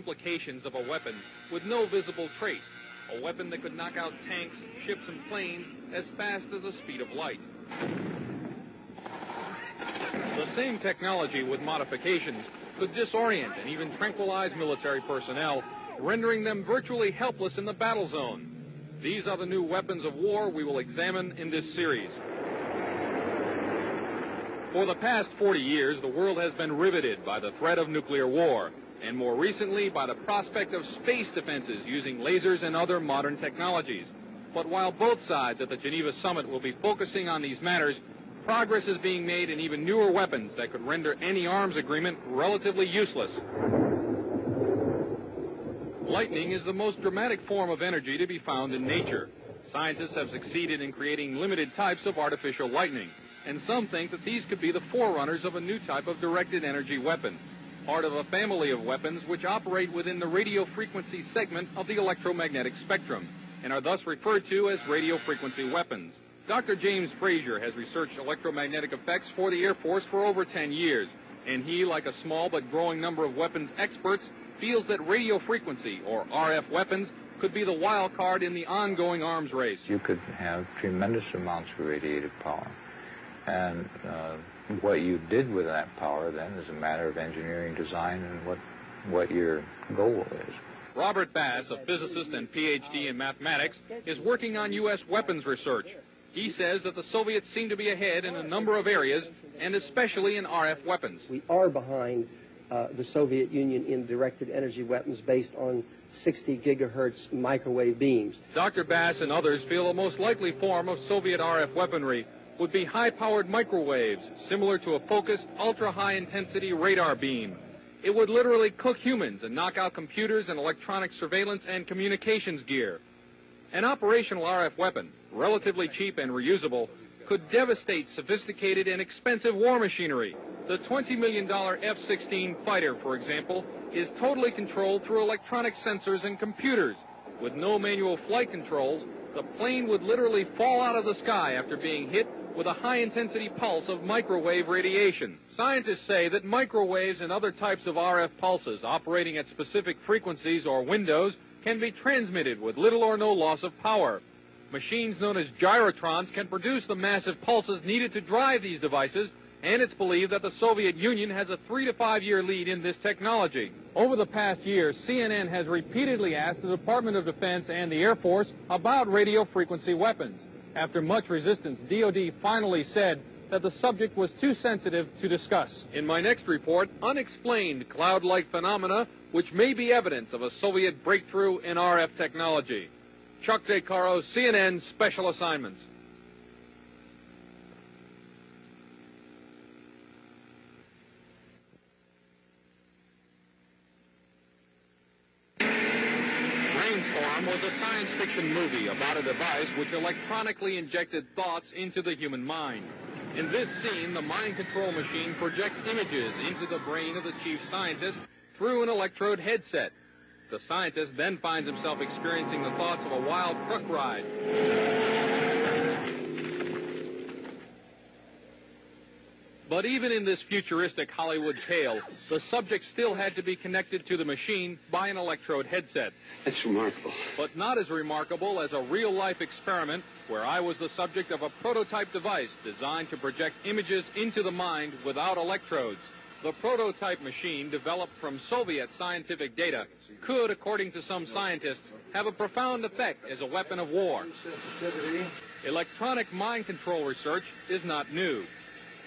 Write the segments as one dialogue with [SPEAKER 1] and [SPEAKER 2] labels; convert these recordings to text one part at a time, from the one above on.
[SPEAKER 1] implications of a weapon with no visible trace, a weapon that could knock out tanks, ships, and planes as fast as the speed of light. The same technology with modifications could disorient and even tranquilize military personnel, rendering them virtually helpless in the battle zone. These are the new weapons of war we will examine in this series. For the past 40 years, the world has been riveted by the threat of nuclear war, and more recently by the prospect of space defenses using lasers and other modern technologies. But while both sides at the Geneva summit will be focusing on these matters, progress is being made in even newer weapons that could render any arms agreement relatively useless. Lightning is the most dramatic form of energy to be found in nature. Scientists have succeeded in creating limited types of artificial lightning, and some think that these could be the forerunners of a new type of directed energy weapon, part of a family of weapons which operate within the radio frequency segment of the electromagnetic spectrum, and are thus referred to as radio frequency weapons. Dr. James Frazier has researched electromagnetic effects for the Air Force for over 10 years, and he, like a small but growing number of weapons experts, feels that radio frequency, or RF weapons, could be the wild card in the ongoing arms race.
[SPEAKER 2] You could have tremendous amounts of radiative power. And what you did with that power then is a matter of engineering design and what your goal is.
[SPEAKER 1] Robert Bass, a physicist and PhD in mathematics, is working on U.S. weapons research. He says that the Soviets seem to be ahead in a number of areas, and especially in RF weapons.
[SPEAKER 3] We are behind the Soviet Union in directed energy weapons based on 60 gigahertz microwave beams.
[SPEAKER 1] Dr. Bass and others feel the most likely form of Soviet RF weaponry would be high-powered microwaves, similar to a focused, ultra-high-intensity radar beam. It would literally cook humans and knock out computers and electronic surveillance and communications gear. An operational RF weapon, relatively cheap and reusable, could devastate sophisticated and expensive war machinery. The $20 million F-16 fighter, for example, is totally controlled through electronic sensors and computers. With no manual flight controls, the plane would literally fall out of the sky after being hit with a high-intensity pulse of microwave radiation. Scientists say that microwaves and other types of RF pulses operating at specific frequencies or windows can be transmitted with little or no loss of power. Machines known as gyrotrons can produce the massive pulses needed to drive these devices, and it's believed that the Soviet Union has a 3 to 5 year lead in this technology. Over the past year, CNN has repeatedly asked the Department of Defense and the Air Force about radio frequency weapons. After much resistance, DoD finally said that the subject was too sensitive to discuss. In my next report, unexplained cloud-like phenomena which may be evidence of a Soviet breakthrough in RF technology. Chuck DeCaro, CNN Special Assignments. Brainstorm was a science fiction movie about a device which electronically injected thoughts into the human mind. In this scene, the mind control machine projects images into the brain of the chief scientist through an electrode headset. The scientist then finds himself experiencing the thoughts of a wild truck ride. But even in this futuristic Hollywood tale, the subject still had to be connected to the machine by an electrode headset.
[SPEAKER 4] That's remarkable.
[SPEAKER 1] But not as remarkable as a real-life experiment where I was the subject of a prototype device designed to project images into the mind without electrodes. The prototype machine, developed from Soviet scientific data, could, according to some scientists, have a profound effect as a weapon of war. Electronic mind control research is not new.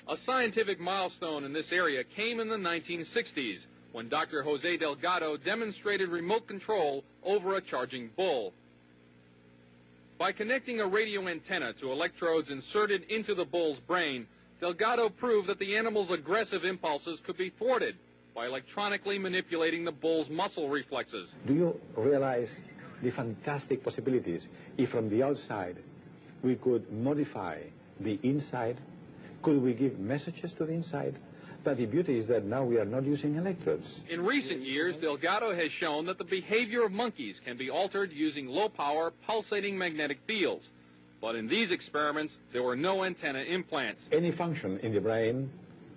[SPEAKER 1] A scientific milestone in this area came in the 1960s, when Dr. Jose Delgado demonstrated remote control over a charging bull. By connecting a radio antenna to electrodes inserted into the bull's brain, Delgado proved that the animal's aggressive impulses could be thwarted by electronically manipulating the bull's muscle reflexes.
[SPEAKER 5] Do you realize the fantastic possibilities if from the outside we could modify the inside? Could we give messages to the inside? But the beauty is that now we are not using electrodes.
[SPEAKER 1] In recent years, Delgado has shown that the behavior of monkeys can be altered using low-power, pulsating magnetic fields. But in these experiments, there were no antenna implants.
[SPEAKER 5] Any function in the brain,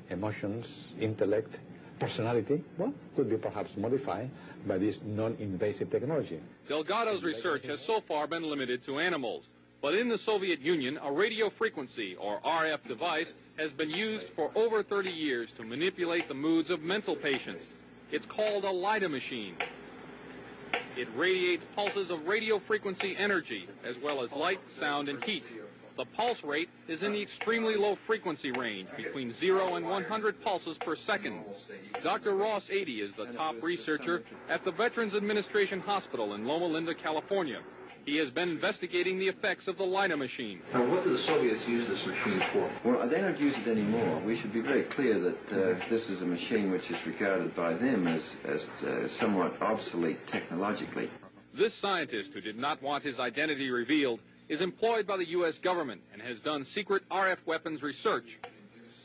[SPEAKER 5] emotions, intellect, personality, well, could be perhaps modified by this non-invasive technology.
[SPEAKER 1] Delgado's research has so far been limited to animals. But in the Soviet Union, a radio frequency, or RF device, has been used for over 30 years to manipulate the moods of mental patients. It's called a LIDA machine. It radiates pulses of radio frequency energy, as well as light, sound, and heat. The pulse rate is in the extremely low frequency range, between 0 and 100 pulses per second. Dr. Ross 80 is the top researcher at the Veterans Administration Hospital in Loma Linda, California. He has been investigating the effects of the LIDA machine.
[SPEAKER 4] Now, what do the Soviets use this machine for? Well, they don't use it anymore. We should be very clear that this is a machine which is regarded by them as somewhat obsolete technologically.
[SPEAKER 1] This scientist, who did not want his identity revealed, is employed by the U.S. government and has done secret RF weapons research.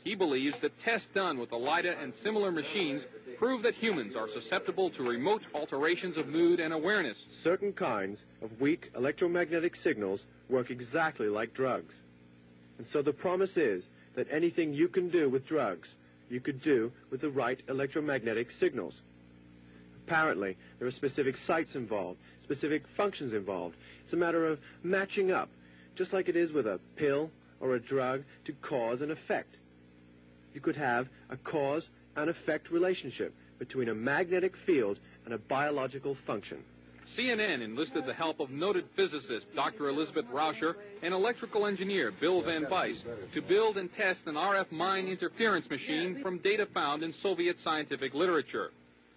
[SPEAKER 1] He believes that tests done with the LIDA and similar machines prove that humans are susceptible to remote alterations of mood and awareness.
[SPEAKER 6] Certain kinds of weak electromagnetic signals work exactly like drugs. And so the promise is that anything you can do with drugs, you could do with the right electromagnetic signals. Apparently, there are specific sites involved, specific functions involved. It's a matter of matching up, just like it is with a pill or a drug, to cause and effect. You could have a cause and effect relationship between a magnetic field and a biological function.
[SPEAKER 1] CNN enlisted the help of noted physicist Dr. Elizabeth Rauscher and electrical engineer Bill Van Bice to build and test an RF mine interference machine from data found in Soviet scientific literature.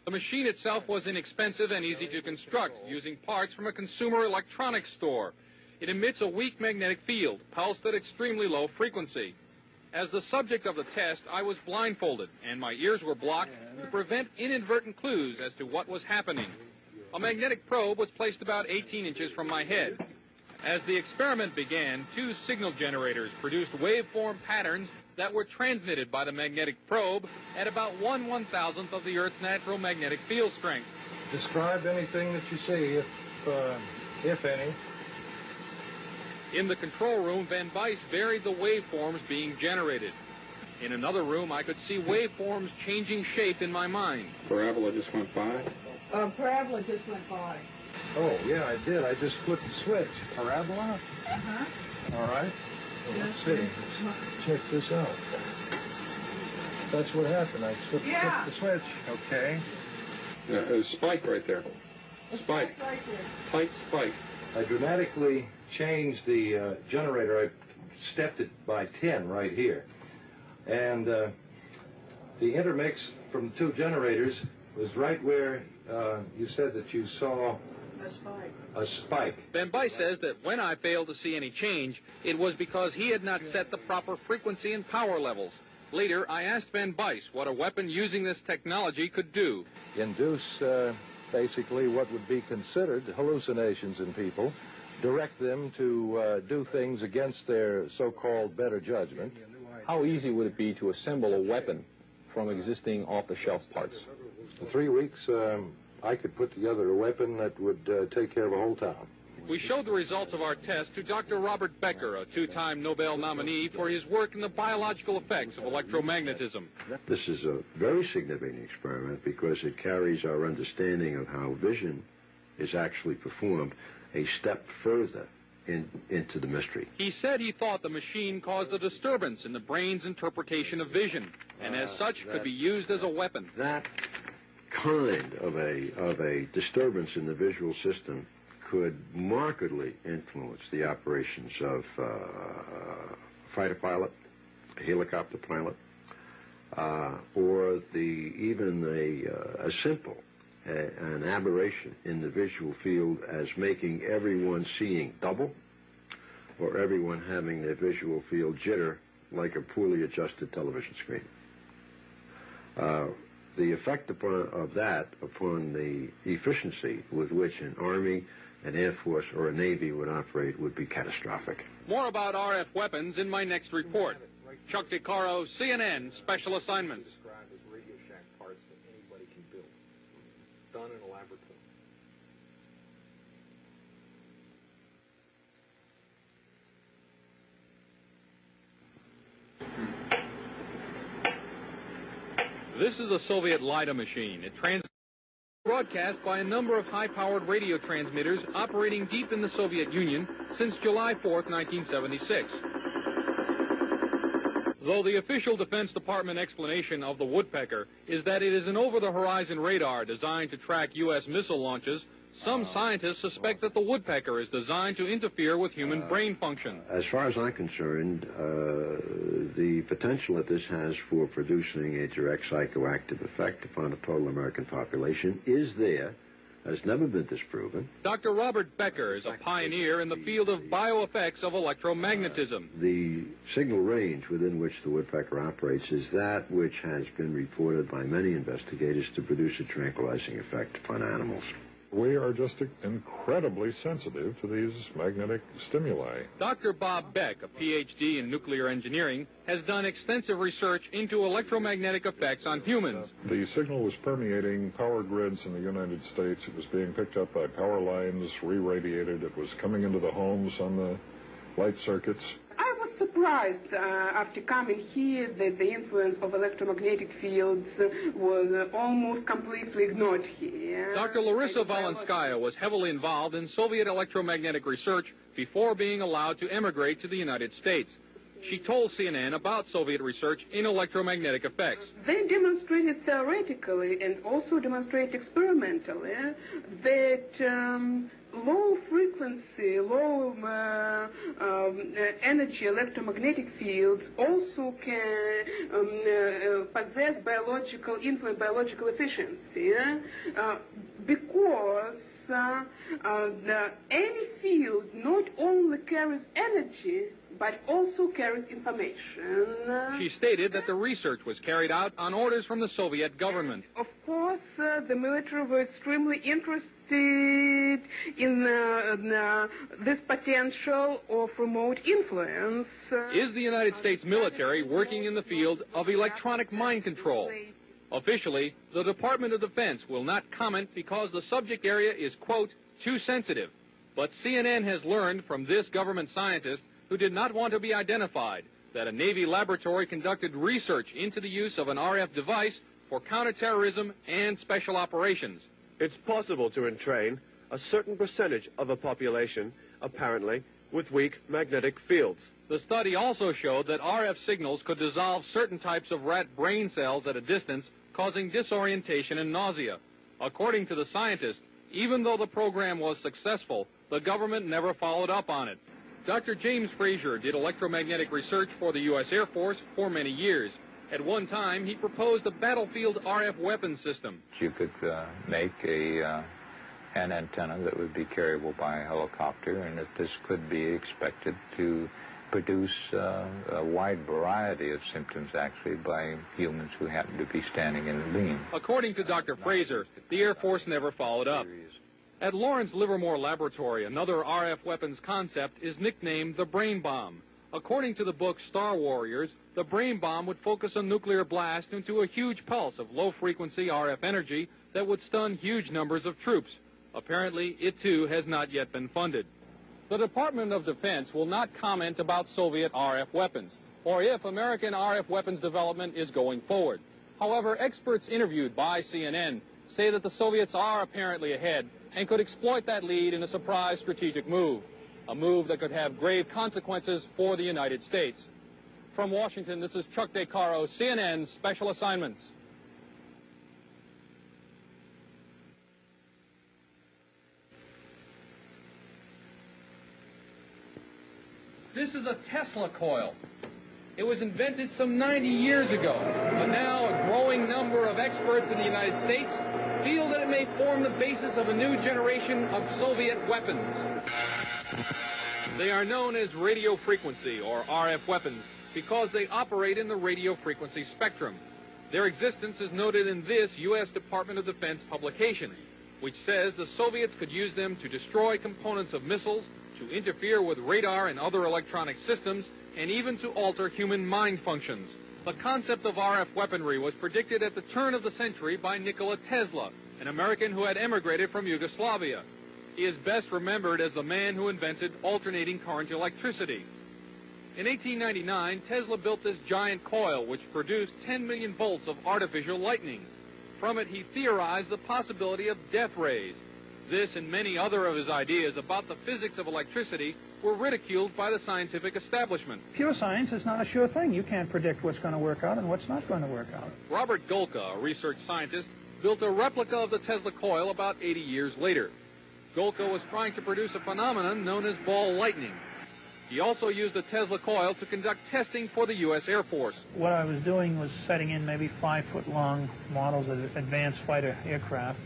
[SPEAKER 1] The machine itself was inexpensive and easy to construct, using parts from a consumer electronics store. It emits a weak magnetic field, pulsed at extremely low frequency. As the subject of the test, I was blindfolded, and my ears were blocked to prevent inadvertent clues as to what was happening. A magnetic probe was placed about 18 inches from my head. As the experiment began, 2 signal generators produced waveform patterns that were transmitted by the magnetic probe at about 1/1000th of the Earth's natural magnetic field strength.
[SPEAKER 7] Describe anything that you see, if any.
[SPEAKER 1] In the control room, Van Bice varied the waveforms being generated. In another room, I could see waveforms changing shape in my mind.
[SPEAKER 8] Parabola just went by?
[SPEAKER 9] Parabola just went by.
[SPEAKER 7] Oh, yeah, I did. I just flipped the switch. Parabola?
[SPEAKER 9] Uh-huh.
[SPEAKER 7] All right. Well, let's see. Let's check this out. That's what happened. I flipped the switch. Okay.
[SPEAKER 8] There's a spike right there. Spike.
[SPEAKER 9] Right there.
[SPEAKER 8] Tight spike.
[SPEAKER 7] I dramatically changed the generator. I stepped it by 10 right here. And the intermix from the 2 generators was right where you said that you saw a spike.
[SPEAKER 1] Van Bice says that when I failed to see any change, it was because he had not set the proper frequency and power levels. Later, I asked Van Bice what a weapon using this technology could do.
[SPEAKER 10] Induce basically what would be considered hallucinations in people, direct them to do things against their so-called better judgment.
[SPEAKER 11] How easy would it be to assemble a weapon from existing off-the-shelf parts?
[SPEAKER 10] In 3 weeks, I could put together a weapon that would take care of a whole town.
[SPEAKER 1] We showed the results of our test to Dr. Robert Becker, a 2-time Nobel nominee for his work in the biological effects of electromagnetism.
[SPEAKER 12] This is a very significant experiment because it carries our understanding of how vision is actually performed a step further into the mystery.
[SPEAKER 1] He said he thought the machine caused a disturbance in the brain's interpretation of vision, and as such could be used as a weapon.
[SPEAKER 12] That kind of a disturbance in the visual system could markedly influence the operations of a fighter pilot, a helicopter pilot, or even a simple an aberration in the visual field as making everyone seeing double, or everyone having their visual field jitter like a poorly adjusted television screen. The effect of that upon the efficiency with which an Army, an Air Force, or a Navy would operate would be catastrophic.
[SPEAKER 1] More about RF weapons in my next report. Chuck DeCaro, CNN, Special Assignments.
[SPEAKER 11] Radio Shack parts that anybody can build, done in a laboratory.
[SPEAKER 1] This is a Soviet LIDA machine. It broadcast by a number of high-powered radio transmitters operating deep in the Soviet Union since July 4th, 1976. Though the official Defense Department explanation of the woodpecker is that it is an over-the-horizon radar designed to track U.S. missile launches, some scientists suspect that the woodpecker is designed to interfere with human brain function.
[SPEAKER 12] As far as I'm concerned, the potential that this has for producing a direct psychoactive effect upon the total American population is there. Has never been disproven.
[SPEAKER 1] Dr. Robert Becker is a pioneer in the field of bioeffects of electromagnetism.
[SPEAKER 12] The signal range within which the woodpecker operates is that which has been reported by many investigators to produce a tranquilizing effect upon animals.
[SPEAKER 13] We are just incredibly sensitive to these magnetic stimuli.
[SPEAKER 1] Dr. Bob Beck, a Ph.D. in nuclear engineering, has done extensive research into electromagnetic effects on humans.
[SPEAKER 13] The signal was permeating power grids in the United States. It was being picked up by power lines, re-radiated. It was coming into the homes on the light circuits.
[SPEAKER 9] I was surprised after coming here that the influence of electromagnetic fields was almost completely ignored here.
[SPEAKER 1] Dr. Larissa Valenskaya was heavily involved in Soviet electromagnetic research before being allowed to emigrate to the United States. She told CNN about Soviet research in electromagnetic effects.
[SPEAKER 9] They demonstrated theoretically and also demonstrate experimentally that low frequency, low energy electromagnetic fields also can possess biological influence, biological efficiency, because any field not only carries energy, but also carries information.
[SPEAKER 1] She stated that the research was carried out on orders from the Soviet government.
[SPEAKER 9] Of course, the military were extremely interested in this potential of remote influence.
[SPEAKER 1] Is the United States military working in the field of electronic mind control? Officially, the Department of Defense will not comment because the subject area is, quote, too sensitive. But CNN has learned from this government scientist, who did not want to be identified, that a Navy laboratory conducted research into the use of an RF device for counterterrorism and special operations.
[SPEAKER 6] It's possible to entrain a certain percentage of a population, apparently, with weak magnetic fields.
[SPEAKER 1] The study also showed that RF signals could dissolve certain types of rat brain cells at a distance, causing disorientation and nausea. According to the scientist, even though the program was successful, the government never followed up on it. Dr. James Frazier did electromagnetic research for the U.S. Air Force for many years. At one time, he proposed a battlefield RF weapon system.
[SPEAKER 2] You could make an antenna that would be carryable by a helicopter, and that this could be expected to produce a wide variety of symptoms, actually, by humans who happen to be standing in the beam.
[SPEAKER 1] According to Dr. Fraser, the Air Force never followed up. At Lawrence Livermore Laboratory, another RF weapons concept is nicknamed the brain bomb. According to the book Star Warriors, the brain bomb would focus a nuclear blast into a huge pulse of low-frequency RF energy that would stun huge numbers of troops. Apparently, it too has not yet been funded. The Department of Defense will not comment about Soviet RF weapons, or if American RF weapons development is going forward. However, experts interviewed by CNN say that the Soviets are apparently ahead and could exploit that lead in a surprise strategic move, a move that could have grave consequences for the United States. From Washington, this is Chuck DeCaro, CNN Special Assignments. This is a Tesla coil. It was invented some 90 years ago, but now a growing number of experts in the United States feel that it may form the basis of a new generation of Soviet weapons. They are known as radio frequency, or RF weapons, because they operate in the radio frequency spectrum. Their existence is noted in this U.S. Department of Defense publication, which says the Soviets could use them to destroy components of missiles, to interfere with radar and other electronic systems, and even to alter human mind functions. The concept of RF weaponry was predicted at the turn of the century by Nikola Tesla, an American who had emigrated from Yugoslavia. He is best remembered as the man who invented alternating current electricity. In 1899, Tesla built this giant coil which produced 10 million volts of artificial lightning. From it, he theorized the possibility of death rays. This and many other of his ideas about the physics of electricity were ridiculed by the scientific establishment.
[SPEAKER 14] Pure science is not a sure thing. You can't predict what's going to work out and what's not going to work out.
[SPEAKER 1] Robert Golka, a research scientist, built a replica of the Tesla coil about 80 years later. Golka was trying to produce a phenomenon known as ball lightning. He also used the Tesla coil to conduct testing for the U.S. Air Force.
[SPEAKER 14] What I was doing was setting in maybe 5-foot-long models of advanced fighter aircraft,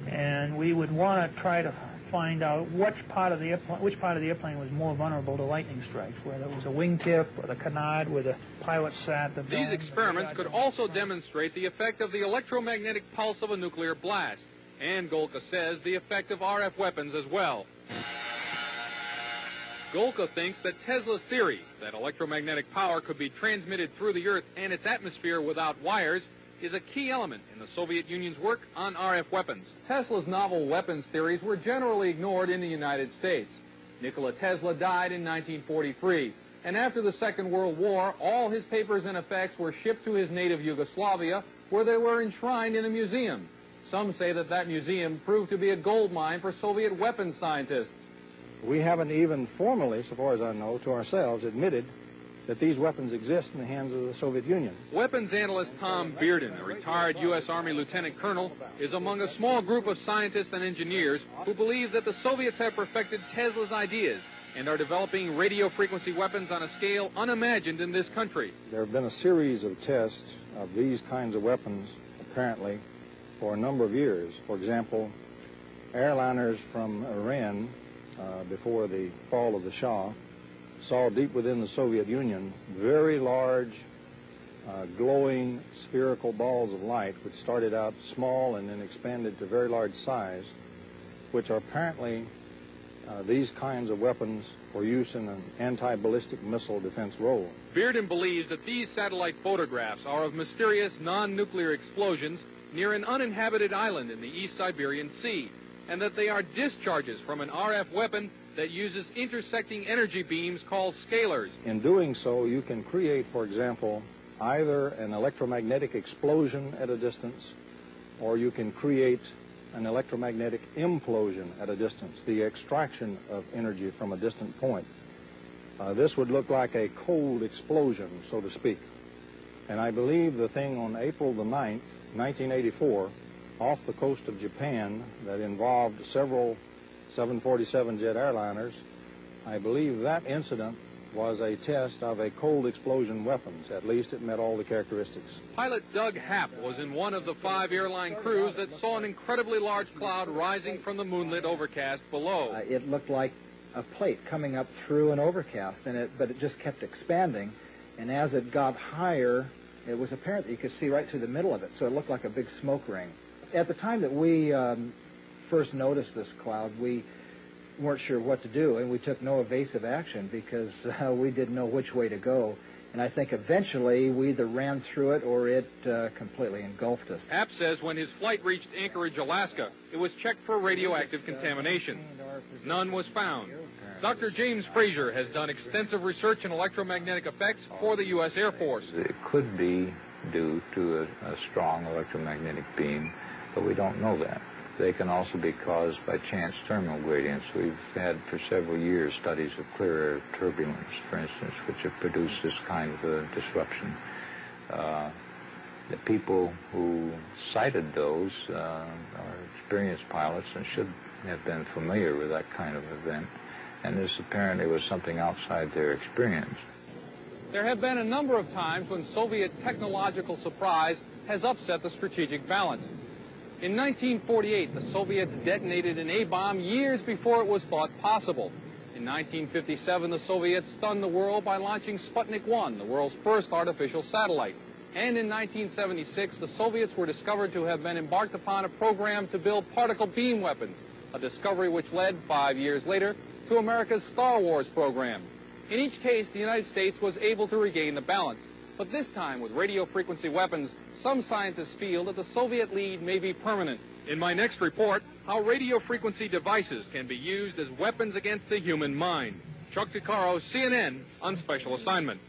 [SPEAKER 14] and we would want to try to find out which part of the airplane was more vulnerable to lightning strikes, whether it was a wingtip or the canard where the pilot sat.
[SPEAKER 1] These experiments could also demonstrate the effect of the electromagnetic pulse of a nuclear blast, and Golka says the effect of RF weapons as well. Golka thinks that Tesla's theory that electromagnetic power could be transmitted through the Earth and its atmosphere without wires is a key element in the Soviet Union's work on RF weapons.
[SPEAKER 11] Tesla's novel weapons theories were generally ignored in the United States. Nikola Tesla died in 1943, and after the Second World War, all his papers and effects were shipped to his native Yugoslavia, where they were enshrined in a museum. Some say that that museum proved to be a gold mine for Soviet weapons scientists.
[SPEAKER 15] We haven't even formally, so far as I know, to ourselves admitted that these weapons exist in the hands of the Soviet Union.
[SPEAKER 1] Weapons analyst Tom Bearden, a retired U.S. Army lieutenant colonel, is among a small group of scientists and engineers who believe that the Soviets have perfected Tesla's ideas and are developing radio frequency weapons on a scale unimagined in this country.
[SPEAKER 15] There have been a series of tests of these kinds of weapons, apparently, for a number of years. For example, airliners from Iran, before the fall of the Shah, saw deep within the Soviet Union very large, glowing spherical balls of light, which started out small and then expanded to very large size, which are apparently these kinds of weapons for use in an anti-ballistic missile defense role.
[SPEAKER 1] Bearden believes that these satellite photographs are of mysterious non-nuclear explosions near an uninhabited island in the East Siberian Sea, and that they are discharges from an RF weapon that uses intersecting energy beams called scalars.
[SPEAKER 15] In doing so, you can create, for example, either an electromagnetic explosion at a distance, or you can create an electromagnetic implosion at a distance, the extraction of energy from a distant point. This would look like a cold explosion, so to speak. And I believe the thing on April the 9th, 1984, off the coast of Japan that involved several 747 jet airliners, I believe that incident was a test of a cold explosion weapons. At least it met all the characteristics.
[SPEAKER 1] Pilot Doug Happ was in one of the 5 airline crews that saw an incredibly large cloud rising from the moonlit overcast below.
[SPEAKER 16] It looked like a plate coming up through an overcast, but it just kept expanding. And as it got higher, it was apparent that you could see right through the middle of it, so it looked like a big smoke ring. At the time that we first noticed this cloud, we weren't sure what to do, and we took no evasive action because we didn't know which way to go. And I think eventually we either ran through it or it completely engulfed us.
[SPEAKER 1] Happ says when his flight reached Anchorage, Alaska, it was checked for radioactive contamination. None was found. Dr. James Fraser has done extensive research in electromagnetic effects for the U.S. Air Force.
[SPEAKER 2] It could be due to a strong electromagnetic beam, but we don't know that. They can also be caused by chance terminal gradients. We've had for several years studies of clear air turbulence, for instance, which have produced this kind of a disruption. The people who cited those are experienced pilots and should have been familiar with that kind of event, and this apparently was something outside their experience.
[SPEAKER 1] There have been a number of times when Soviet technological surprise has upset the strategic balance. In 1948, the Soviets detonated an A-bomb years before it was thought possible. In 1957, the Soviets stunned the world by launching Sputnik 1, the world's first artificial satellite. And in 1976, the Soviets were discovered to have been embarked upon a program to build particle beam weapons, a discovery which led, 5 years later, to America's Star Wars program. In each case, the United States was able to regain the balance. But this time, with radio frequency weapons, some scientists feel that the Soviet lead may be permanent. In my next report, how radio frequency devices can be used as weapons against the human mind. Chuck DeCaro, CNN, on special assignment.